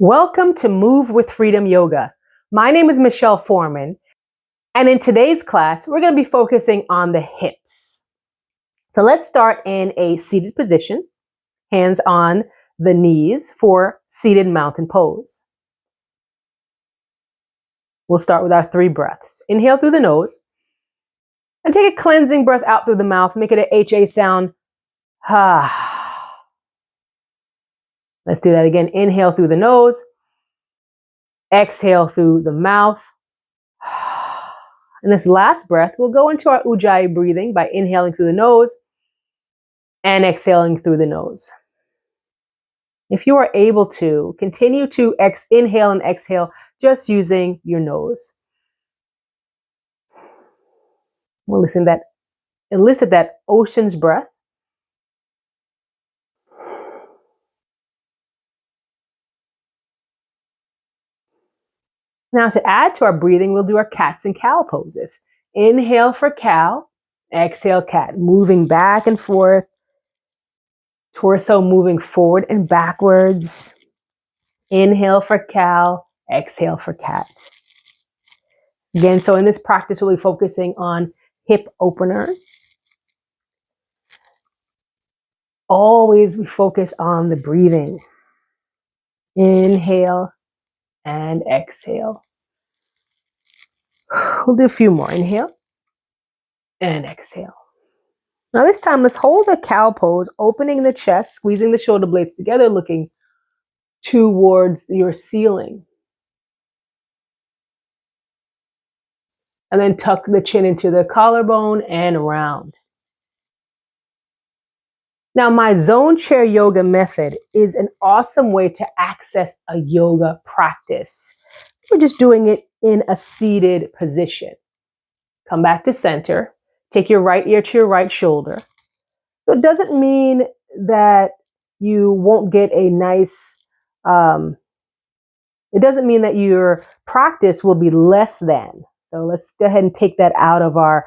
Welcome to Move with Freedom Yoga. My name is Michelle Foreman, and in today's class, we're going to be focusing on the hips. So let's start in a seated position, hands on the knees for seated mountain pose. We'll start with our 3 breaths. Inhale through the nose, and take a cleansing breath out through the mouth. Make it an HA sound. Let's do that again. Inhale through the nose. Exhale through the mouth. And this last breath, we'll go into our Ujjayi breathing by inhaling through the nose and exhaling through the nose. If you are able to, continue to inhale and exhale just using your nose. We'll elicit that ocean's breath. Now to add to our breathing, we'll do our cats and cow poses. Inhale for cow, exhale cat, moving back and forth, torso moving forward and backwards. Inhale for cow, exhale for cat. Again, so in this practice, we'll be focusing on hip openers. Always we focus on the breathing. Inhale and exhale. We'll do a few more. Inhale and exhale. Now this time, let's hold the cow pose, opening the chest, squeezing the shoulder blades together, looking towards your ceiling. And then tuck the chin into the collarbone and around. Now, my zone chair yoga method is an awesome way to access a yoga practice. We're just doing it in a seated position. Come back to center. Take your right ear to your right shoulder. So it doesn't mean that you won't get a nice, it doesn't mean that your practice will be less than. So let's go ahead and take that out of our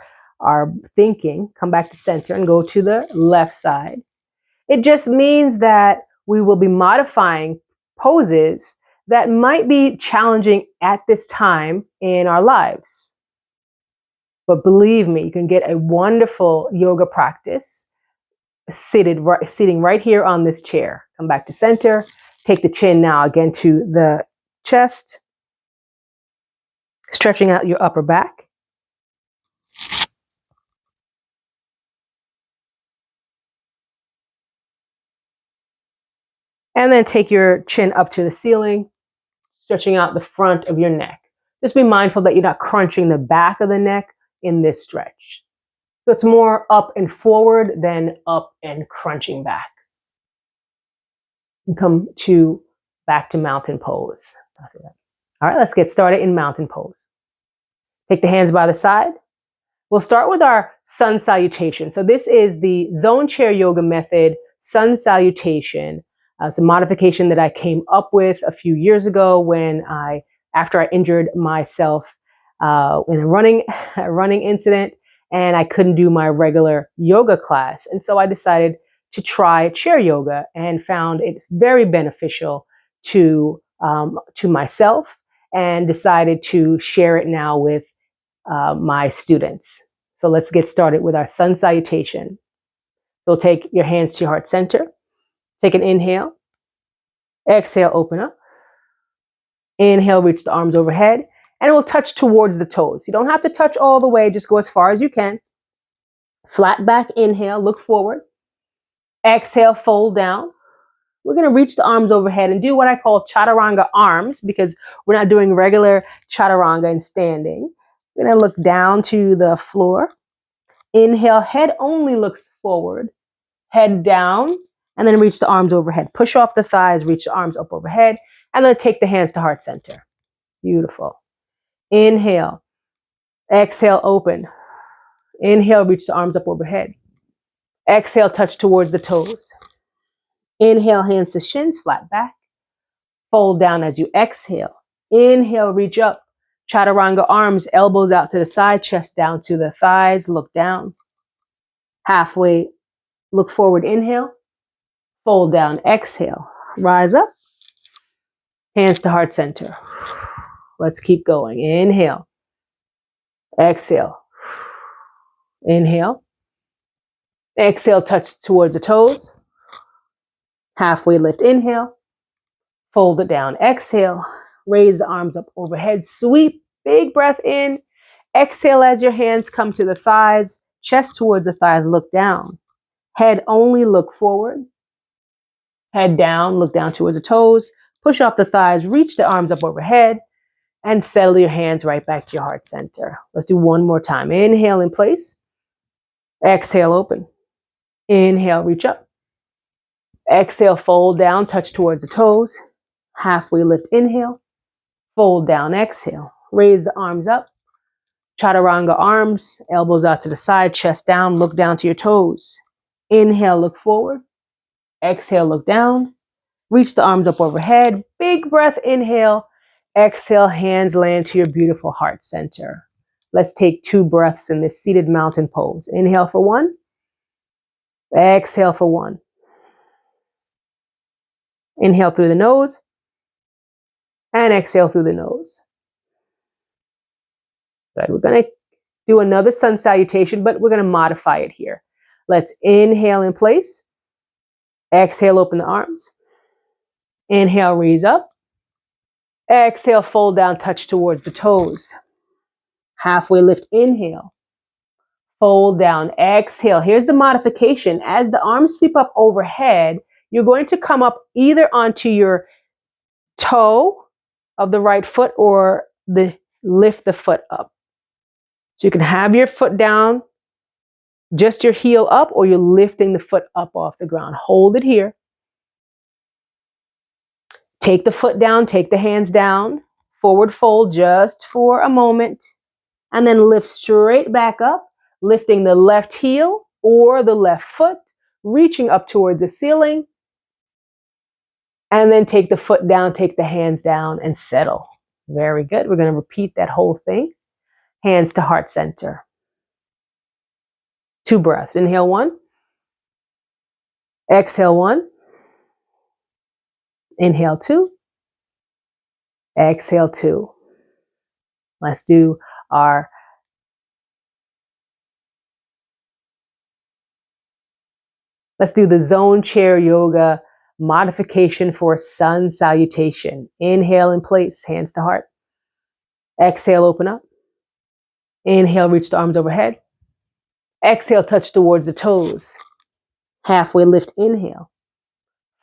thinking. Come back to center and go to the left side. It just means that we will be modifying poses that might be challenging at this time in our lives. But believe me, you can get a wonderful yoga practice sitting right here on this chair. Come back to center. Take the chin now again to the chest. Stretching out your upper back. And then take your chin up to the ceiling, stretching out the front of your neck. Just be mindful that you're not crunching the back of the neck in this stretch. So it's more up and forward than up and crunching back. And come back to mountain pose. All right, let's get started in mountain pose. Take the hands by the side. We'll start with our sun salutation. So this is the zone chair yoga method, sun salutation. It's a modification that I came up with a few years ago after I injured myself in a running incident, and I couldn't do my regular yoga class. And so I decided to try chair yoga and found it very beneficial to myself, and decided to share it now with my students. So let's get started with our sun salutation. So take your hands to your heart center. Take an inhale. Exhale, open up. Inhale, reach the arms overhead. And we'll touch towards the toes. You don't have to touch all the way. Just go as far as you can. Flat back, inhale, look forward. Exhale, fold down. We're going to reach the arms overhead and do what I call chaturanga arms, because we're not doing regular chaturanga in standing. We're going to look down to the floor. Inhale, head only looks forward. Head down, and then reach the arms overhead. Push off the thighs, reach the arms up overhead, and then take the hands to heart center. Beautiful. Inhale. Exhale, open. Inhale, reach the arms up overhead. Exhale, touch towards the toes. Inhale, hands to shins, flat back. Fold down as you exhale. Inhale, reach up. Chaturanga arms, elbows out to the side, chest down to the thighs, look down. Halfway, look forward, inhale. Fold down, exhale. Rise up. Hands to heart center. Let's keep going. Inhale. Exhale. Inhale. Exhale, touch towards the toes. Halfway lift, inhale. Fold it down, exhale. Raise the arms up overhead, sweep. Big breath in. Exhale as your hands come to the thighs. Chest towards the thighs, look down. Head only, look forward. Head down, look down towards the toes. Push off the thighs, reach the arms up overhead. And settle your hands right back to your heart center. Let's do one more time. Inhale in place. Exhale, open. Inhale, reach up. Exhale, fold down, touch towards the toes. Halfway lift, inhale. Fold down, exhale. Raise the arms up. Chaturanga arms, elbows out to the side, chest down, look down to your toes. Inhale, look forward. Exhale, look down. Reach the arms up overhead. Big breath, inhale. Exhale, hands land to your beautiful heart center. Let's take 2 breaths in this seated mountain pose. Inhale for 1. Exhale for 1. Inhale through the nose. And exhale through the nose. Good. We're going to do another sun salutation, but we're going to modify it here. Let's inhale in place. Exhale, open the arms. Inhale, raise up. Exhale, fold down, touch towards the toes. Halfway lift, inhale. Fold down, exhale. Here's the modification. As the arms sweep up overhead, you're going to come up either onto your toe of the right foot or lift the foot up. So you can have your foot down, just your heel up, or you're lifting the foot up off the ground. Hold it here. Take the foot down, take the hands down, forward fold just for a moment, and then lift straight back up, lifting the left heel or the left foot, reaching up towards the ceiling, and then take the foot down, take the hands down, and settle. Very good. We're going to repeat that whole thing. Hands to heart center. 2 breaths. Inhale 1. Exhale 1. Inhale 2. Exhale 2. Let's do the zone chair yoga modification for sun salutation. Inhale in place, hands to heart. Exhale, open up. Inhale, reach the arms overhead. Exhale, touch towards the toes. Halfway lift, inhale.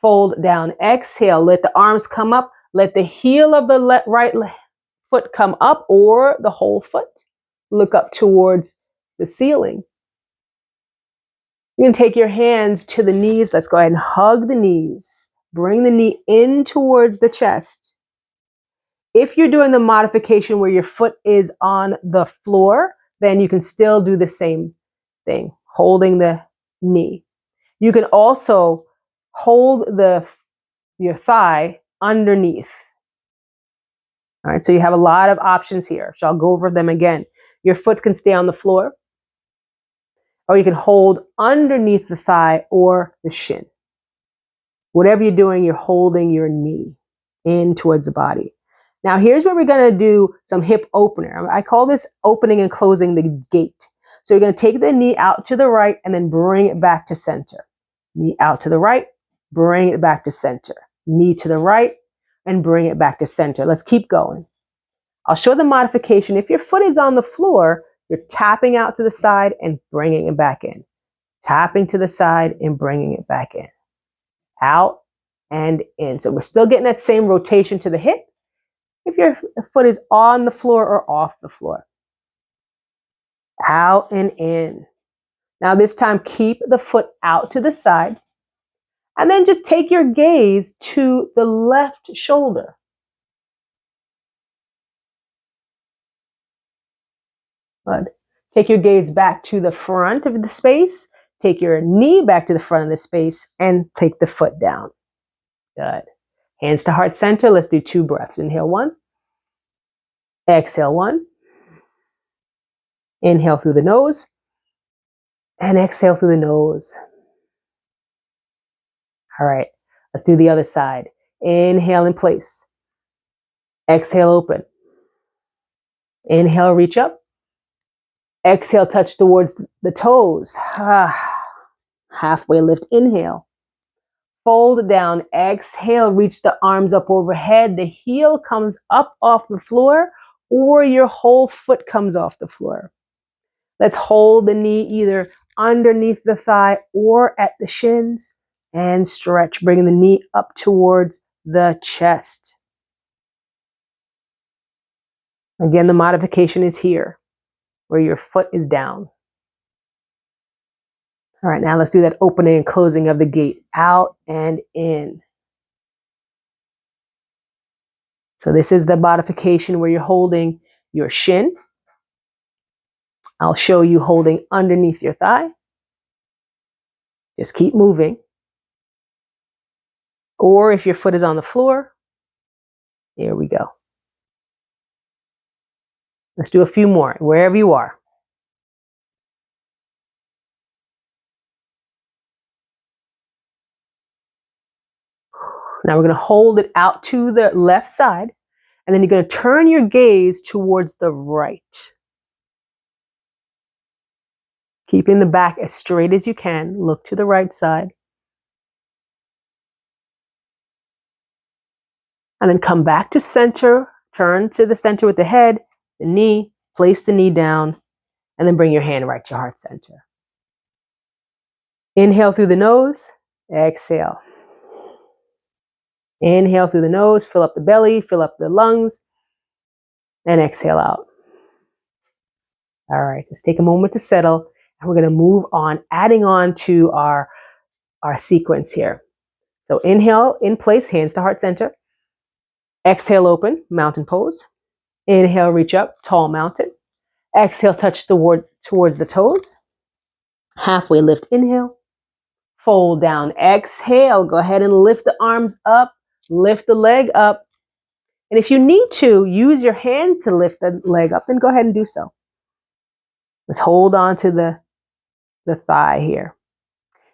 Fold down, exhale. Let the arms come up. Let the heel of the right foot come up or the whole foot. Look up towards the ceiling. You can take your hands to the knees. Let's go ahead and hug the knees. Bring the knee in towards the chest. If you're doing the modification where your foot is on the floor, then you can still do the same thing, holding the knee. You can also hold your thigh underneath. All right, so you have a lot of options here. So I'll go over them again. Your foot can stay on the floor, or you can hold underneath the thigh or the shin. Whatever you're doing, you're holding your knee in towards the body. Now here's where we're going to do some hip opener. I call this opening and closing the gate. So you're going to take the knee out to the right and then bring it back to center. Knee out to the right, bring it back to center. Knee to the right and bring it back to center. Let's keep going. I'll show the modification. If your foot is on the floor, you're tapping out to the side and bringing it back in. Tapping to the side and bringing it back in. Out and in. So we're still getting that same rotation to the hip. If your foot is on the floor or off the floor. Out and in. Now this time, keep the foot out to the side. And then just take your gaze to the left shoulder. Good. Take your gaze back to the front of the space. Take your knee back to the front of the space and take the foot down. Good. Hands to heart center. Let's do 2 breaths. Inhale 1. Exhale 1. Inhale through the nose. And exhale through the nose. All right. Let's do the other side. Inhale in place. Exhale, open. Inhale, reach up. Exhale, touch towards the toes. Halfway lift, inhale. Fold down, exhale, reach the arms up overhead. The heel comes up off the floor or your whole foot comes off the floor. Let's hold the knee either underneath the thigh or at the shins and stretch, bringing the knee up towards the chest. Again, the modification is here where your foot is down. All right, now let's do that opening and closing of the gate, out and in. So this is the modification where you're holding your shin. I'll show you holding underneath your thigh. Just keep moving. Or if your foot is on the floor, here we go. Let's do a few more, wherever you are. Now we're going to hold it out to the left side, and then you're going to turn your gaze towards the right. Keeping the back as straight as you can, look to the right side. And then come back to center, turn to the center with the head, the knee, place the knee down, and then bring your hand right to heart center. Inhale through the nose, exhale. Inhale through the nose, fill up the belly, fill up the lungs, and exhale out. All right, let's take a moment to settle, and we're going to move on, adding on to our sequence here. So inhale, in place, hands to heart center. Exhale, open, mountain pose. Inhale, reach up, tall mountain. Exhale, touch towards the toes. Halfway lift, inhale. Fold down, exhale. Go ahead and lift the arms up, lift the leg up. And if you need to, use your hand to lift the leg up, then go ahead and do so. Let's hold on to the thigh here.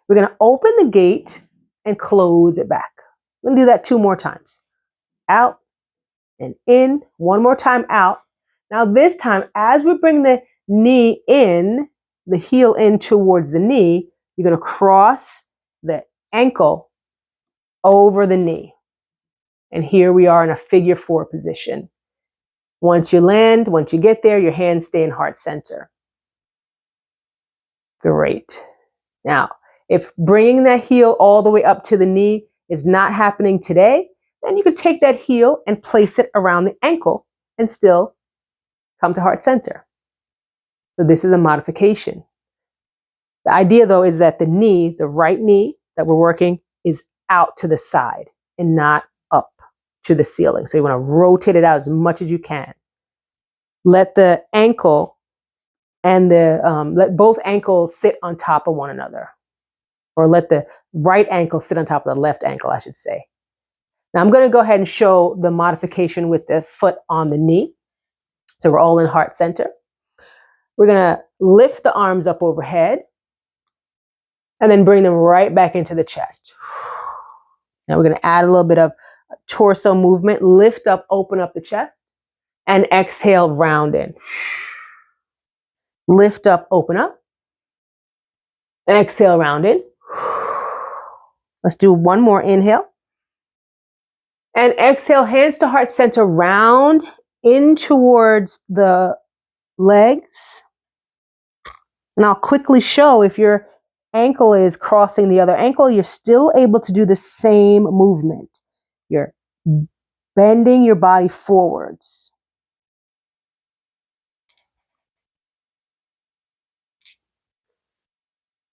We're going to open the gate and close it back. We're going to do that 2 more times. Out and in. 1 more time, out. Now this time, as we bring the knee in, the heel in towards the knee, you're going to cross the ankle over the knee. And here we are in a figure 4 position. Once you land, once you get there, your hands stay in heart center. Great. Now, if bringing that heel all the way up to the knee is not happening today, then you could take that heel and place it around the ankle and still come to heart center. So this is a modification. The idea, though, is that the knee, the right knee that we're working, is out to the side and not up to the ceiling. So you want to rotate it out as much as you can. Let the ankle and let both ankles sit on top of one another. Or let the right ankle sit on top of the left ankle, I should say. Now I'm going to go ahead and show the modification with the foot on the knee. So we're all in heart center. We're going to lift the arms up overhead and then bring them right back into the chest. Now we're going to add a little bit of torso movement. Lift up, open up the chest, and exhale, round in. Lift up, open up, and exhale, round in. Let's do 1 more inhale. And exhale, hands to heart center, round in towards the legs. And I'll quickly show if your ankle is crossing the other ankle, you're still able to do the same movement. You're bending your body forwards.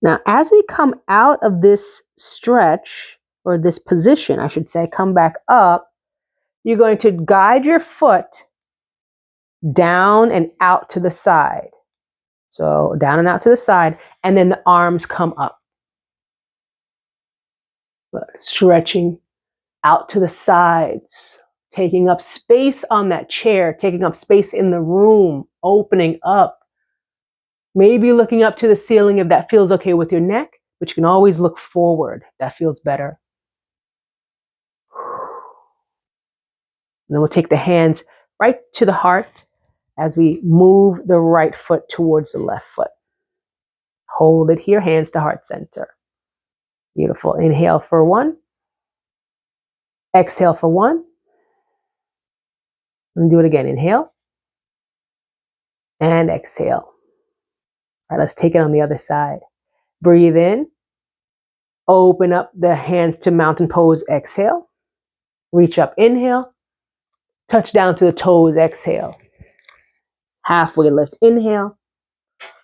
Now, as we come out of this stretch, or this position, I should say, come back up, you're going to guide your foot down and out to the side. So down and out to the side, and then the arms come up. Stretching out to the sides, taking up space on that chair, taking up space in the room, opening up. Maybe looking up to the ceiling if that feels okay with your neck, but you can always look forward. That feels better. And then we'll take the hands right to the heart as we move the right foot towards the left foot. Hold it here, hands to heart center. Beautiful. Inhale for 1. Exhale for 1. And do it again. Inhale and exhale. All right, let's take it on the other side. Breathe in. Open up the hands to mountain pose. Exhale. Reach up. Inhale. Touch down to the toes. Exhale. Halfway lift. Inhale.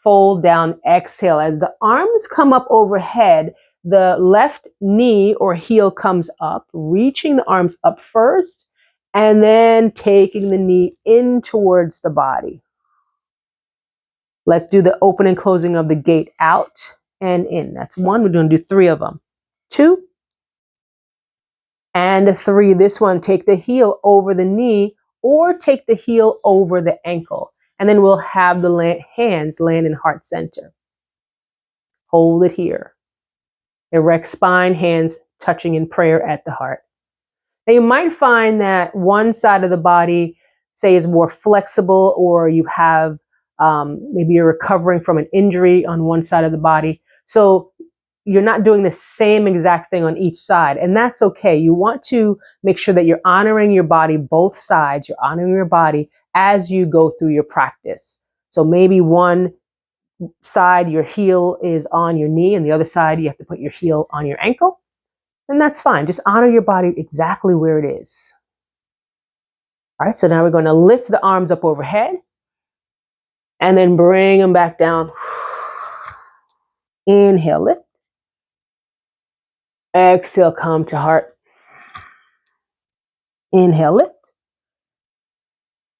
Fold down. Exhale. As the arms come up overhead, the left knee or heel comes up, reaching the arms up first, and then taking the knee in towards the body. Let's do the open and closing of the gate out and in. That's 1. We're going to do 3 of them. 2 and 3. This one, take the heel over the knee or take the heel over the ankle. And then we'll have the hands land in heart center. Hold it here. Erect spine, hands touching in prayer at the heart. Now you might find that one side of the body, say, is more flexible, or you have maybe you're recovering from an injury on one side of the body. So you're not doing the same exact thing on each side, and that's okay. You want to make sure that you're honoring your body, both sides. You're honoring your body as you go through your practice. So maybe one side, your heel is on your knee, and the other side, you have to put your heel on your ankle. And that's fine. Just honor your body exactly where it is. All right, so now we're going to lift the arms up overhead and then bring them back down. Inhale, lift. Exhale, come to heart. Inhale, lift.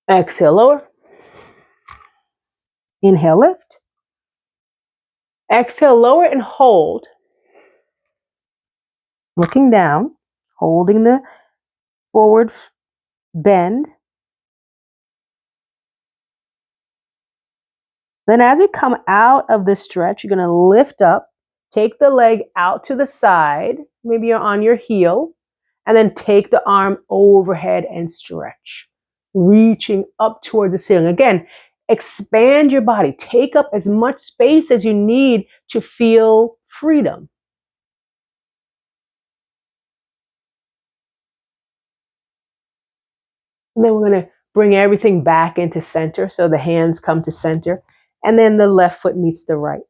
Exhale, lower. Inhale, lift. Exhale, lower and hold. Looking down, holding the forward bend. Then as we come out of this stretch, you're going to lift up, take the leg out to the side. Maybe you're on your heel. And then take the arm overhead and stretch, reaching up toward the ceiling. Again, expand your body. Take up as much space as you need to feel freedom. And then we're going to bring everything back into center. So the hands come to center. And then the left foot meets the right.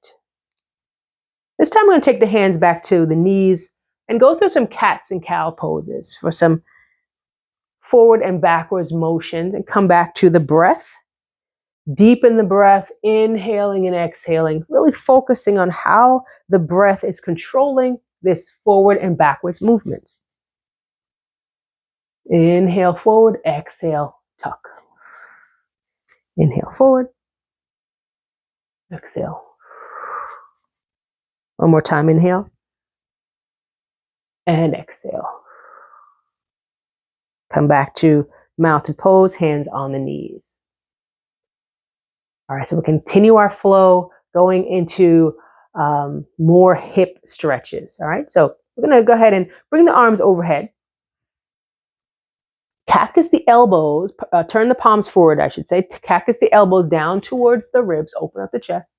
This time we're going to take the hands back to the knees and go through some cats and cow poses for some forward and backwards motion, and come back to the breath. Deepen the breath, inhaling and exhaling, really focusing on how the breath is controlling this forward and backwards movement. Inhale forward, exhale, tuck. Inhale forward, exhale. One more time, inhale and exhale. Come back to mountain pose, hands on the knees. All right, so we'll continue our flow going into more hip stretches. All right, so we're going to go ahead and bring the arms overhead. Cactus the elbows, turn the palms forward, I should say. Cactus the elbows down towards the ribs, open up the chest,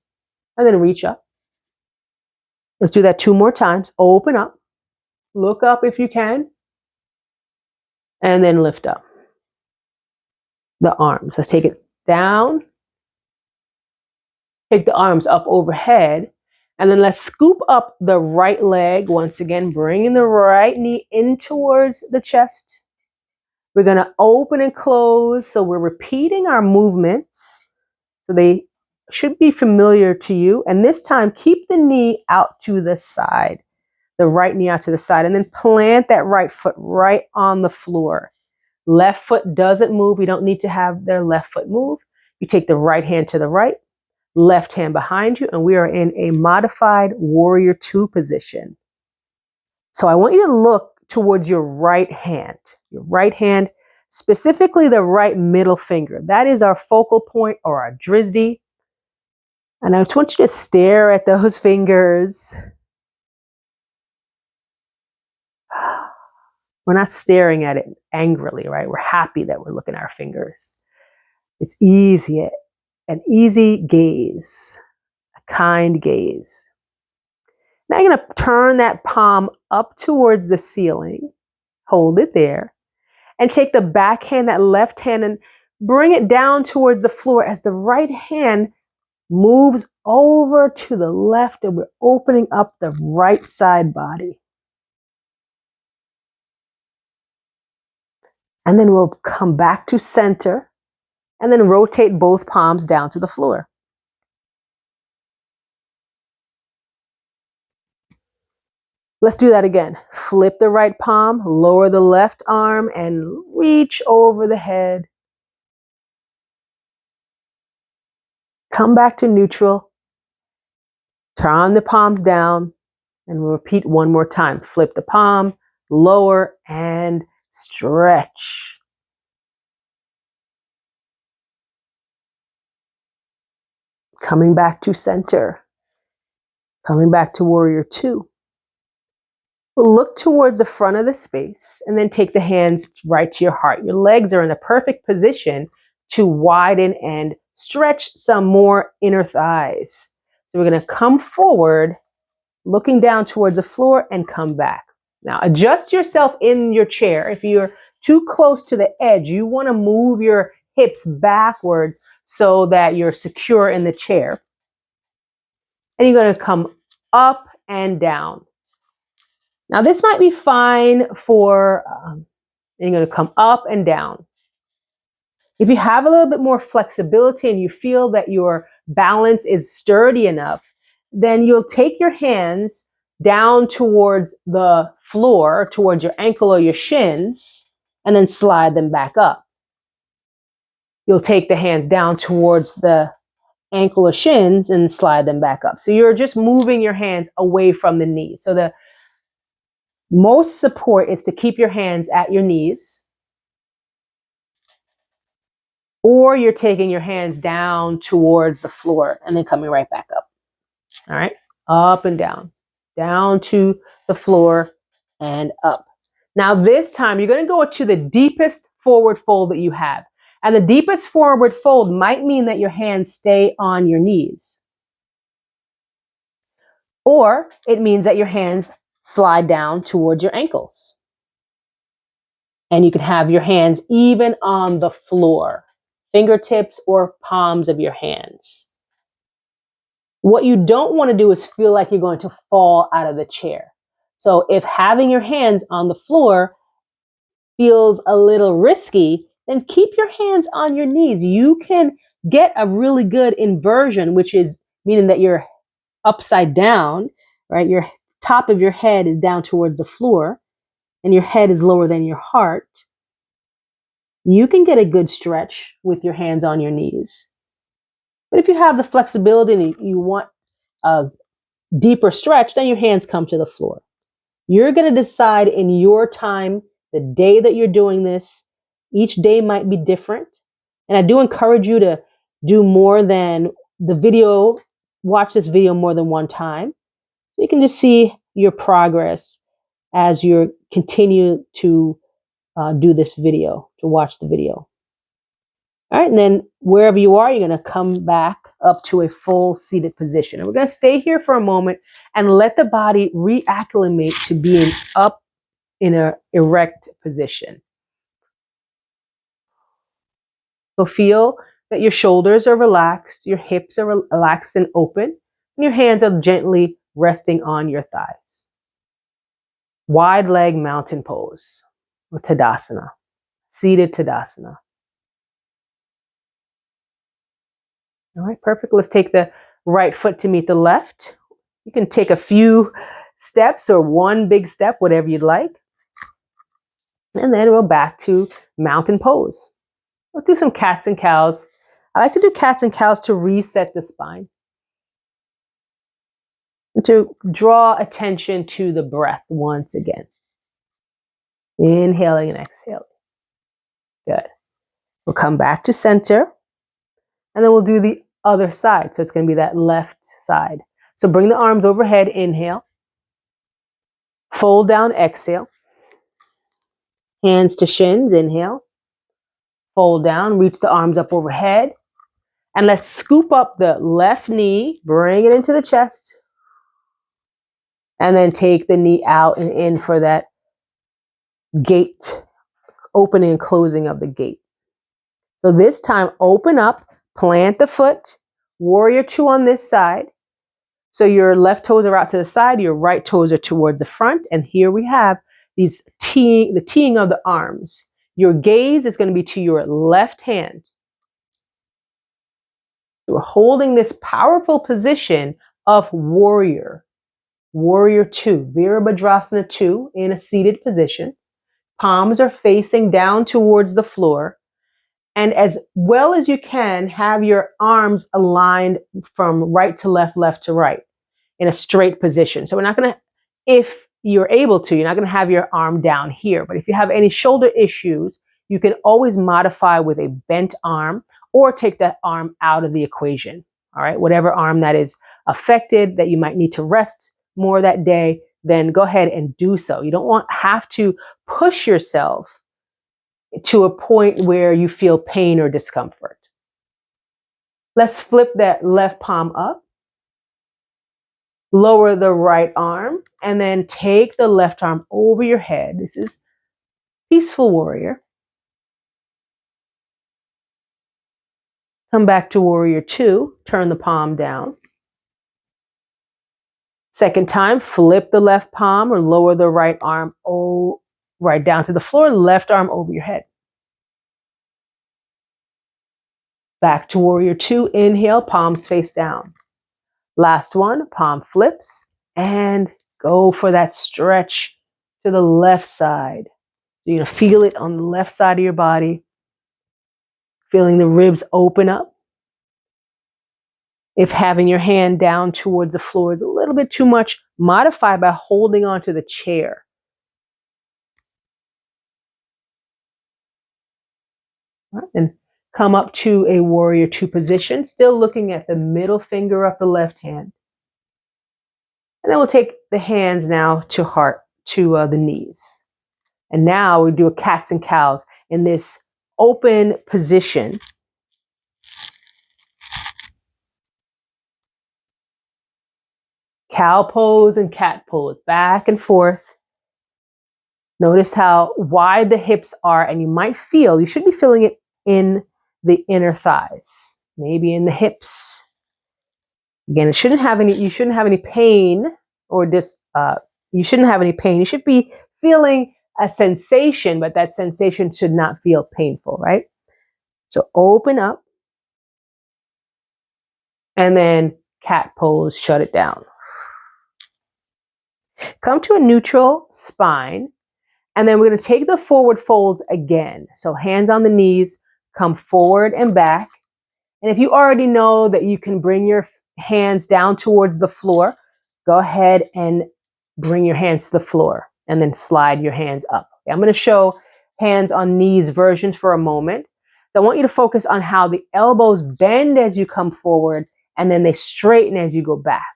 and then reach up. Let's do that 2 more times. Open up, look up if you can, and then lift up the arms. Let's take it down. Take the arms up overhead, and then let's scoop up the right leg. Once again, bringing the right knee in towards the chest. We're going to open and close, so we're repeating our movements. So they should be familiar to you. And this time, keep the knee out to the side, the right knee out to the side, and then plant that right foot right on the floor. Left foot doesn't move. We don't need to have their left foot move. You take the right hand to the right, left hand behind you, and we are in a modified warrior 2 position. So I want you to look towards your right hand, specifically the right middle finger. That is our focal point, or our drisdi. And I just want you to stare at those fingers. We're not staring at it angrily, right? We're happy that we're looking at our fingers. It's easy, an easy gaze, a kind gaze. Now you're going to turn that palm up towards the ceiling, hold it there, and take the back hand, that left hand, and bring it down towards the floor as the right hand moves over to the left, and we're opening up the right side body. And then we'll come back to center and then rotate both palms down to the floor. Let's do that again. Flip the right palm, lower the left arm, and reach over the head. Come back to neutral. Turn the palms down, and we'll repeat one more time. Flip the palm, lower, and stretch. Coming back to center. Coming back to warrior two. Look towards the front of the space and then take the hands right to your heart. Your legs are in a perfect position to widen and stretch some more inner thighs. So we're going to come forward, looking down towards the floor, and come back. Now adjust yourself in your chair. If you're too close to the edge, you want to move your hips backwards so that you're secure in the chair. And you're going to come up and down. Now this might be fine for, you're going to come up and down. If you have a little bit more flexibility and you feel that your balance is sturdy enough, then you'll take your hands down towards the floor, towards your ankle or your shins, and then slide them back up. You'll take the hands down towards the ankle or shins and slide them back up. So you're just moving your hands away from the knees. So the most support is to keep your hands at your knees, or you're taking your hands down towards the floor and then coming right back up. All right, up and down to the floor and up. Now this time you're going to go to the deepest forward fold that you have. And the deepest forward fold might mean that your hands stay on your knees. Or it means that your hands slide down towards your ankles. And you can have your hands even on the floor, fingertips or palms of your hands. What you don't want to do is feel like you're going to fall out of the chair. So if having your hands on the floor feels a little risky, then keep your hands on your knees. You can get a really good inversion, which is meaning that you're upside down, right? Your top of your head is down towards the floor and your head is lower than your heart. You can get a good stretch with your hands on your knees. But if you have the flexibility and you want a deeper stretch, then your hands come to the floor. You're going to decide in your time, the day that you're doing this. Each day might be different. And I do encourage you to do more than the video, watch this video more than one time. So you can just see your progress as you continue to do this video, to watch the video. All right, and then wherever you are, you're going to come back up to a full seated position. And we're going to stay here for a moment and let the body reacclimate to being up in an erect position. So feel that your shoulders are relaxed, your hips are relaxed and open, and your hands are gently resting on your thighs. Wide leg mountain pose, or Tadasana, seated Tadasana. All right, perfect. Let's take the right foot to meet the left. You can take a few steps or one big step, whatever you'd like. And then we're back to mountain pose. Let's do some cats and cows. I like to do cats and cows to reset the spine. And to draw attention to the breath once again. Inhaling and exhaling. Good. We'll come back to center. And then we'll do the other side. So it's going to be that left side. So bring the arms overhead, inhale. Fold down, exhale. Hands to shins, inhale. Fold down, reach the arms up overhead. And let's scoop up the left knee, bring it into the chest. And then take the knee out and in for that gate, opening and closing of the gate. So this time, open up, plant the foot, warrior two on this side. So your left toes are out to the side, your right toes are towards the front. And here we have the teeing of the arms. Your gaze is going to be to your left hand. You're holding this powerful position of warrior. Warrior two, Virabhadrasana 2 in a seated position. Palms are facing down towards the floor. And as well as you can, have your arms aligned from right to left, left to right in a straight position. So we're not going to, if you're able to, you're not going to have your arm down here. But if you have any shoulder issues, you can always modify with a bent arm or take that arm out of the equation. All right, whatever arm that is affected that you might need to rest more that day, then go ahead and do so. You don't have to push yourself to a point where you feel pain or discomfort. Let's flip that left palm up. Lower the right arm and then take the left arm over your head. This is peaceful warrior. Come back to warrior two. Turn the palm down. Second time, flip the left palm or lower the right arm right down to the floor. Left arm over your head. Back to warrior two. Inhale, palms face down. Last one, palm flips and go for that stretch to the left side. You're going to feel it on the left side of your body. Feeling the ribs open up. If having your hand down towards the floor is a little bit too much, modify by holding onto the chair. All right, and come up to a warrior two position, still looking at the middle finger of the left hand. And then we'll take the hands now to the knees. And now we do a cats and cows in this open position. Cow pose and cat pose, back and forth. Notice how wide the hips are, and you should be feeling it in the inner thighs, maybe in the hips. Again, you shouldn't have any pain or you shouldn't have any pain. You should be feeling a sensation, but that sensation should not feel painful, right? So open up and then cat pose, shut it down. Come to a neutral spine, and then we're going to take the forward folds again. So hands on the knees, come forward and back. And if you already know that you can bring your hands down towards the floor, go ahead and bring your hands to the floor and then slide your hands up. Okay, I'm going to show hands on knees versions for a moment. So I want you to focus on how the elbows bend as you come forward and then they straighten as you go back.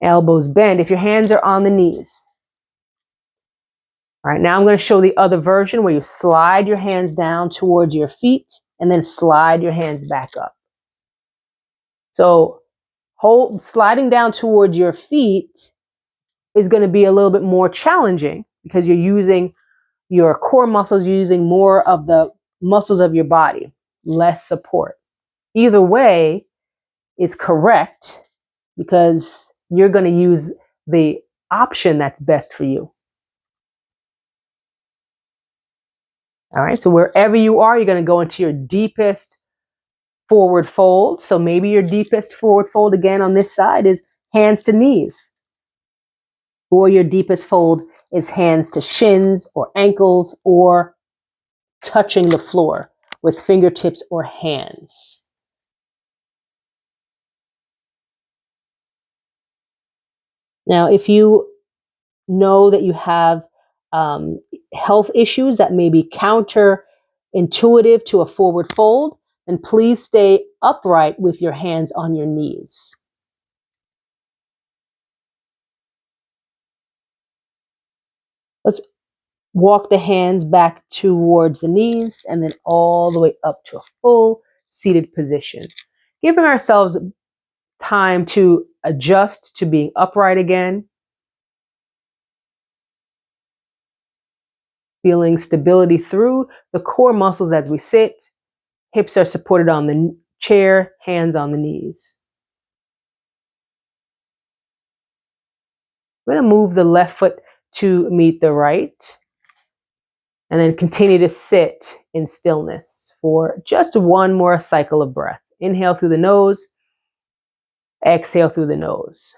Elbows bend if your hands are on the knees. All right, now I'm going to show the other version where you slide your hands down towards your feet and then slide your hands back up. So sliding down towards your feet is going to be a little bit more challenging because you're using your core muscles, you're using more of the muscles of your body, less support. Either way is correct because you're going to use the option that's best for you. All right, so wherever you are, you're going to go into your deepest forward fold. So maybe your deepest forward fold again on this side is hands to knees. Or your deepest fold is hands to shins or ankles or touching the floor with fingertips or hands. Now, if you know that you have health issues that may be counterintuitive to a forward fold, then please stay upright with your hands on your knees. Walk the hands back towards the knees and then all the way up to a full seated position. Giving ourselves time to adjust to being upright again. Feeling stability through the core muscles as we sit. Hips are supported on the chair, hands on the knees. We're going to move the left foot to meet the right. And then continue to sit in stillness for just one more cycle of breath. Inhale through the nose. Exhale through the nose.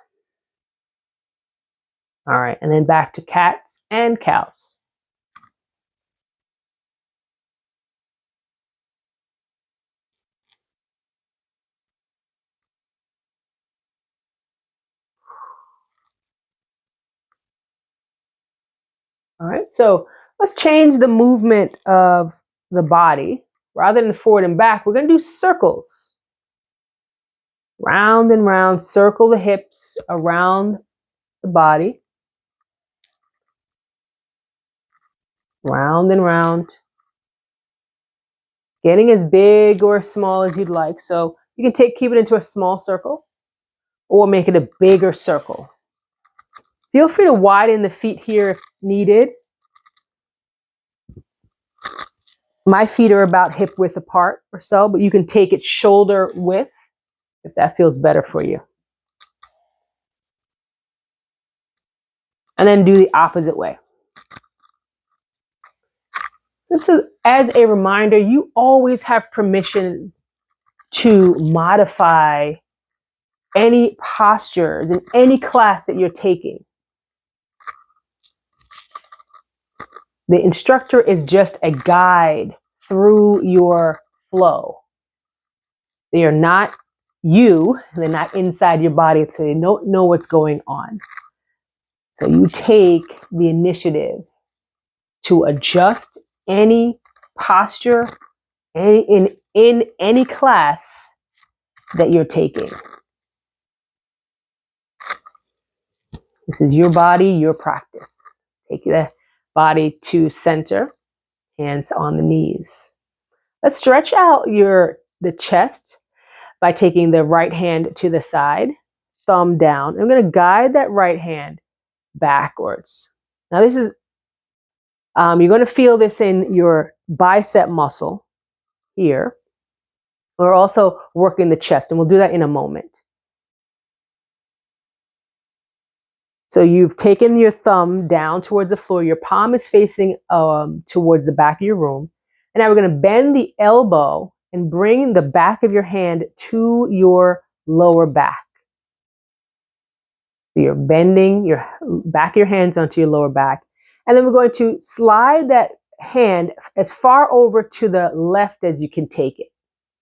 All right, and then back to cats and cows. All right, so let's change the movement of the body. Rather than forward and back, we're going to do circles. Round and round, circle the hips around the body. Round and round. Getting as big or as small as you'd like. So you can keep it into a small circle or make it a bigger circle. Feel free to widen the feet here if needed. My feet are about hip width apart or so, but you can take it shoulder width if that feels better for you. And then do the opposite way. This is as a reminder, you always have permission to modify any postures in any class that you're taking. The instructor is just a guide through your flow. They are not you, they're not inside your body, so they don't know what's going on. So you take the initiative to adjust any posture in any class that you're taking. This is your body, your practice. Take the body to center, hands on the knees. Let's stretch out the chest by taking the right hand to the side, thumb down. I'm going to guide that right hand backwards. Now this is, you're going to feel this in your bicep muscle here. We're also working the chest, and we'll do that in a moment. So you've taken your thumb down towards the floor. Your palm is facing towards the back of your room. And now we're going to bend the elbow and bring the back of your hand to your lower back. So you're bending your back of your hands onto your lower back. And then we're going to slide that hand as far over to the left as you can take it.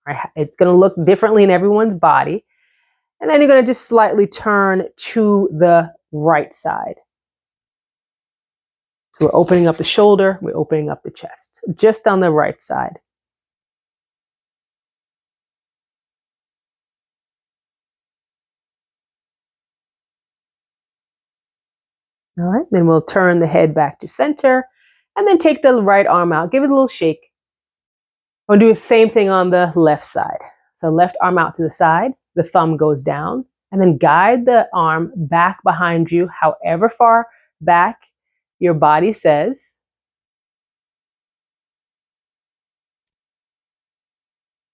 Right? It's going to look differently in everyone's body. And then you're going to just slightly turn to the right side. So we're opening up the shoulder, we're opening up the chest, just on the right side. All right, then we'll turn the head back to center and then take the right arm out, give it a little shake. We'll do the same thing on the left side. So left arm out to the side, the thumb goes down, and then guide the arm back behind you, however far back your body says.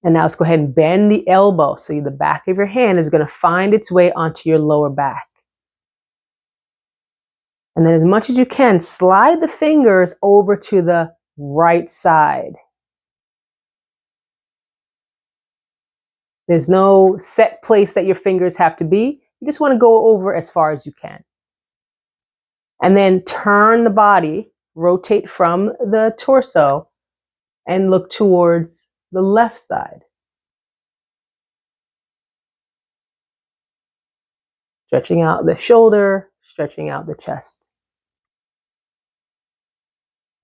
And now let's go ahead and bend the elbow. So the back of your hand is going to find its way onto your lower back. And then as much as you can, slide the fingers over to the right side. There's no set place that your fingers have to be. You just want to go over as far as you can. And then turn the body, rotate from the torso, and look towards the left side. Stretching out the shoulder, stretching out the chest.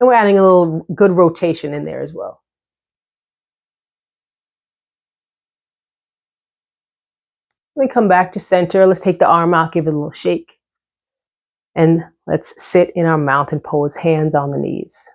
And we're adding a little good rotation in there as well. Then come back to center. Let's take the arm out, give it a little shake. And let's sit in our mountain pose, hands on the knees.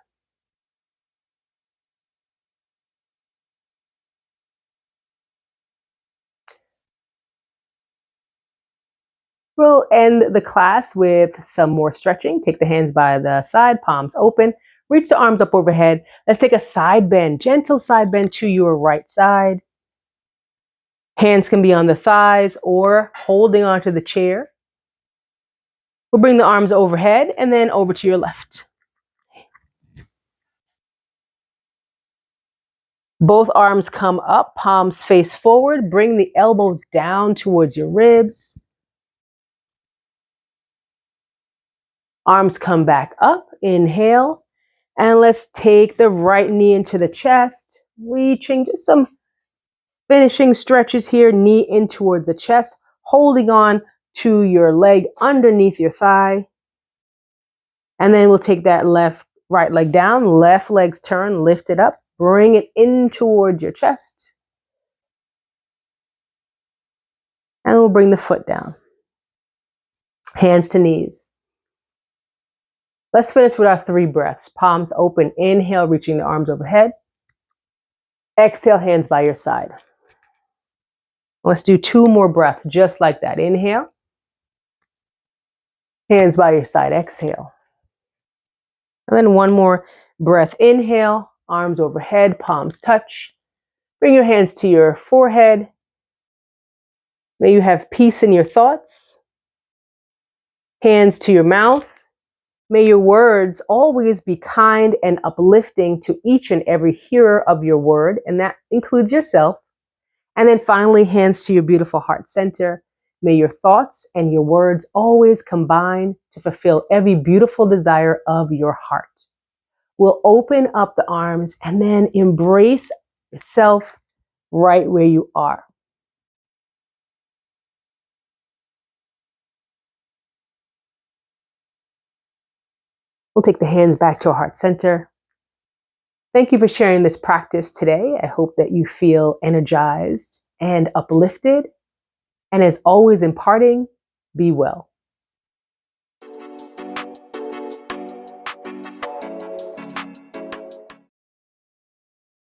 We'll end the class with some more stretching. Take the hands by the side, palms open. Reach the arms up overhead. Let's take a side bend, gentle side bend to your right side. Hands can be on the thighs or holding onto the chair. We'll bring the arms overhead and then over to your left. Both arms come up, palms face forward. Bring the elbows down towards your ribs. Arms come back up, inhale. And let's take the right knee into the chest, reaching, just some finishing stretches here, knee in towards the chest, holding on to your leg underneath your thigh. And then we'll take that right leg down, left leg's turn, lift it up, bring it in towards your chest. And we'll bring the foot down. Hands to knees. Let's finish with our 3 breaths. Palms open, inhale, reaching the arms overhead. Exhale, hands by your side. Let's do 2 more breaths, just like that. Inhale. Hands by your side, exhale. And then 1 more breath, inhale, arms overhead, palms touch. Bring your hands to your forehead. May you have peace in your thoughts. Hands to your mouth. May your words always be kind and uplifting to each and every hearer of your word, and that includes yourself. And then finally, hands to your beautiful heart center. May your thoughts and your words always combine to fulfill every beautiful desire of your heart. We'll open up the arms and then embrace yourself right where you are. We'll take the hands back to our heart center. Thank you for sharing this practice today. I hope that you feel energized and uplifted. And as always, imparting, be well.